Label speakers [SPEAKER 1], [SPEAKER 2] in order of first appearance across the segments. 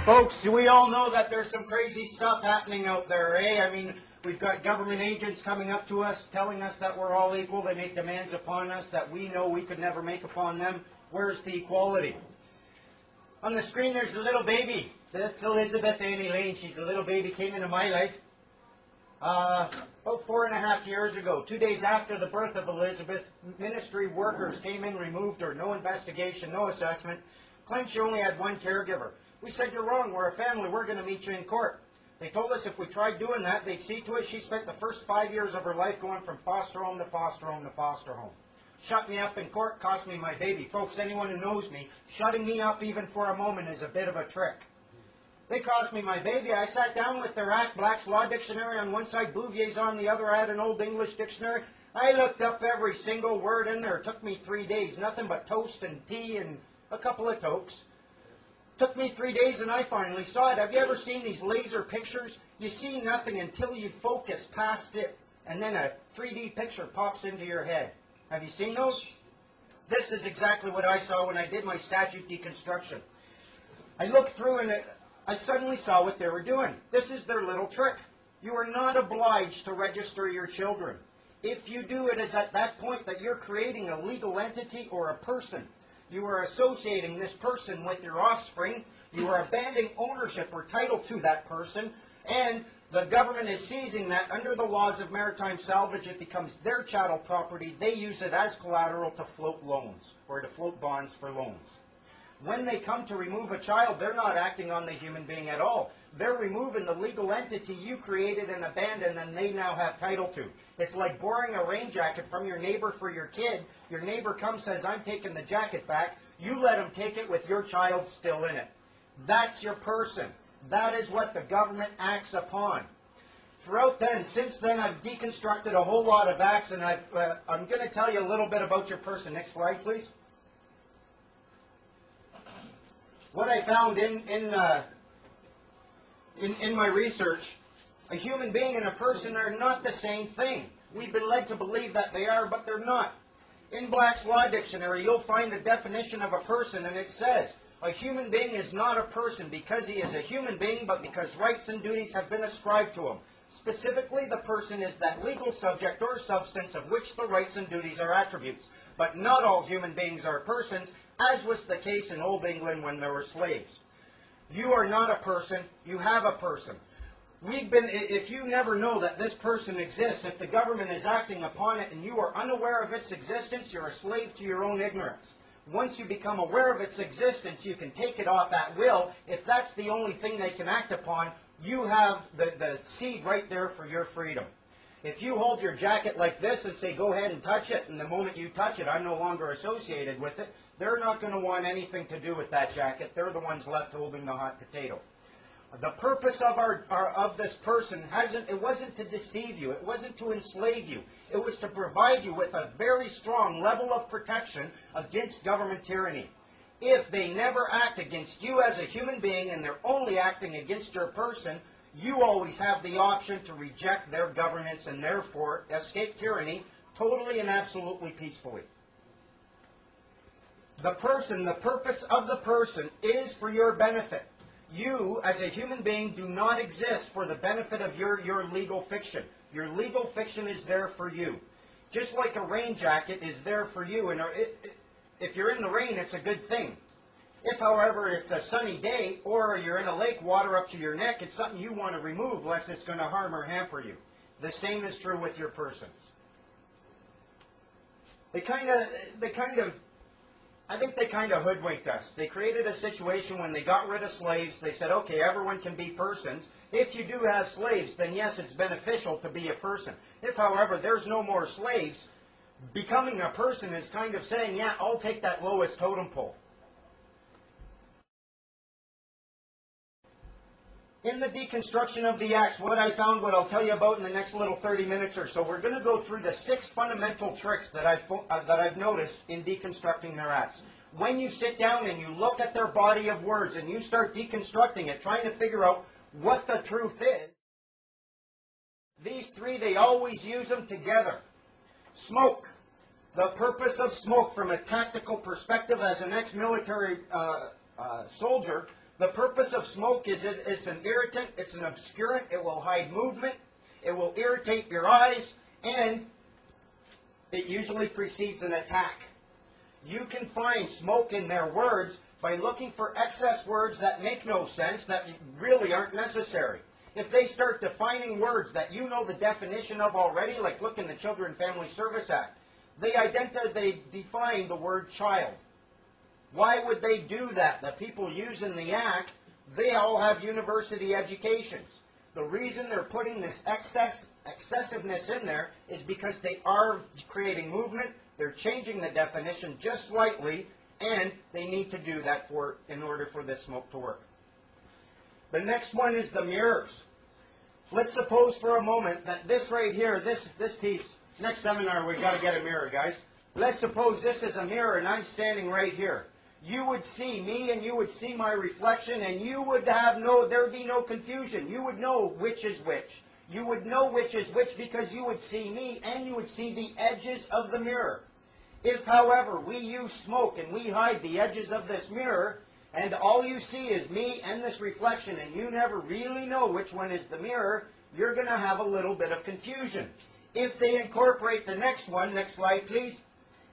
[SPEAKER 1] Folks, we all know that there's some crazy stuff happening out there, eh? I mean, we've got government agents coming up to us, telling us that we're all equal. They make demands upon us that we know we could never make upon them. Where's the equality? On the screen, there's a little baby. That's Elizabeth and Elaine. She's a little baby, came into my life about 4.5 years ago. 2 days after the birth of Elizabeth, ministry workers came in, removed her. No investigation, no assessment. Claimed she only had one caregiver. We said, you're wrong, we're a family, we're going to meet you in court. They told us if we tried doing that, they'd see to it she spent the first 5 years of her life going from foster home to foster home to foster home. Shut me up in court, cost me my baby. Folks, anyone who knows me, shutting me up even for a moment is a bit of a trick. They cost me my baby. I sat down with their Act Black's Law Dictionary on one side, Bouvier's on the other. I had an Old English dictionary. I looked up every single word in there. It took me 3 days, nothing but toast and tea and a couple of tokes. Took me 3 days and I finally saw it. Have you ever seen these laser pictures? You see nothing until you focus past it, and then a 3D picture pops into your head. Have you seen those? This is exactly what I saw when I did my statute deconstruction. I looked through and I suddenly saw what they were doing. This is their little trick. You are not obliged to register your children. If you do, it is at that point that you're creating a legal entity or a person. You are associating this person with your offspring. You are abandoning ownership or title to that person. And the government is seizing that under the laws of maritime salvage. It becomes their chattel property. They use it as collateral to float loans or to float bonds for loans. When they come to remove a child, they're not acting on the human being at all. They're removing the legal entity you created and abandoned and they now have title to. It's like borrowing a rain jacket from your neighbor for your kid. Your neighbor comes, says, I'm taking the jacket back. You let him take it with your child still in it. That's your person. That is what the government acts upon. Since then, I've deconstructed a whole lot of acts, and I'm going to tell you a little bit about your person. Next slide, please. What I found in my research, a human being and a person are not the same thing. We've been led to believe that they are, but they're not. In Black's Law Dictionary, you'll find a definition of a person, and it says, a human being is not a person because he is a human being, but because rights and duties have been ascribed to him. Specifically, the person is that legal subject or substance of which the rights and duties are attributes. But not all human beings are persons, as was the case in Old England when there were slaves. You are not a person, you have a person. If you never know that this person exists, if the government is acting upon it and you are unaware of its existence, you're a slave to your own ignorance. once you become aware of its existence, you can take it off at will. If that's the only thing they can act upon, you have the seed right there for your freedom. If you hold your jacket like this and say, go ahead and touch it, and the moment you touch it, I'm no longer associated with it, they're not going to want anything to do with that jacket. They're the ones left holding the hot potato. The purpose of this person it wasn't to deceive you. It wasn't to enslave you. It was to provide you with a very strong level of protection against government tyranny. If they never act against you as a human being and they're only acting against your person, you always have the option to reject their governance and therefore escape tyranny totally and absolutely peacefully. The purpose of the person is for your benefit. You, as a human being, do not exist for the benefit of your legal fiction. Your legal fiction is there for you. Just like a rain jacket is there for you. And if you're in the rain, it's a good thing. If, however, it's a sunny day or you're in a lake, water up to your neck, it's something you want to remove lest it's going to harm or hamper you. The same is true with your persons. I think they kind of hoodwinked us. They created a situation when they got rid of slaves. They said, okay, everyone can be persons. If you do have slaves, then yes, it's beneficial to be a person. If, however, there's no more slaves, becoming a person is kind of saying, yeah, I'll take that lowest totem pole. In the deconstruction of the acts, what I found, what I'll tell you about in the next little 30 minutes or so, we're going to go through the 6 fundamental tricks that I've noticed in deconstructing their acts. When you sit down and you look at their body of words and you start deconstructing it, trying to figure out what the truth is, these 3, they always use them together. Smoke. The purpose of smoke from a tactical perspective as an ex-military soldier, the purpose of smoke is it's an irritant, it's an obscurant, it will hide movement, it will irritate your eyes, and it usually precedes an attack. You can find smoke in their words by looking for excess words that make no sense, that really aren't necessary. If they start defining words that you know the definition of already, like look in the Children and Family Service Act, they define the word child. Why would they do that? The people using the act, they all have university educations. The reason they're putting this excessiveness in there is because they are creating movement, they're changing the definition just slightly, and they need to do that in order for this smoke to work. The next one is the mirrors. Let's suppose for a moment that this right here, this piece, next seminar we've got to get a mirror, guys. Let's suppose this is a mirror and I'm standing right here. You would see me and you would see my reflection and you would there'd be no confusion. You would know which is which. You would know which is which because you would see me and you would see the edges of the mirror. If, however, we use smoke and we hide the edges of this mirror and all you see is me and this reflection and you never really know which one is the mirror, you're going to have a little bit of confusion. If they incorporate the next one, next slide please.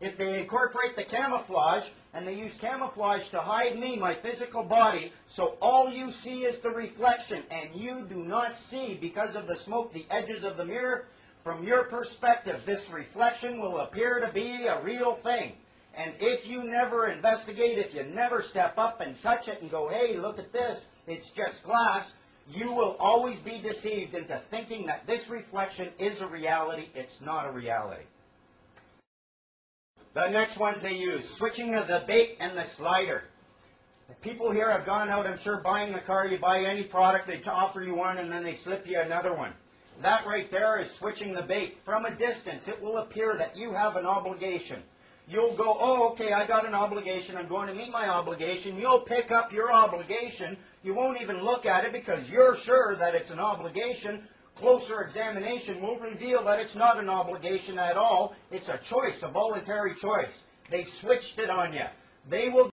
[SPEAKER 1] If they incorporate the camouflage, and they use camouflage to hide me, my physical body, so all you see is the reflection, and you do not see, because of the smoke, the edges of the mirror, from your perspective, this reflection will appear to be a real thing. And if you never investigate, if you never step up and touch it and go, hey, look at this, it's just glass, you will always be deceived into thinking that this reflection is a reality. It's not a reality. The next ones they use, switching of the bait and the slider. People here have gone out, I'm sure, buying the car. You buy any product, they offer you one, and then they slip you another one. That right there is switching the bait. From a distance, it will appear that you have an obligation. You'll go, oh, okay, I got an obligation. I'm going to meet my obligation. You'll pick up your obligation. You won't even look at it because you're sure that it's an obligation. Closer examination will reveal that it's not an obligation at all. It's a choice, a voluntary choice. They switched it on you. They will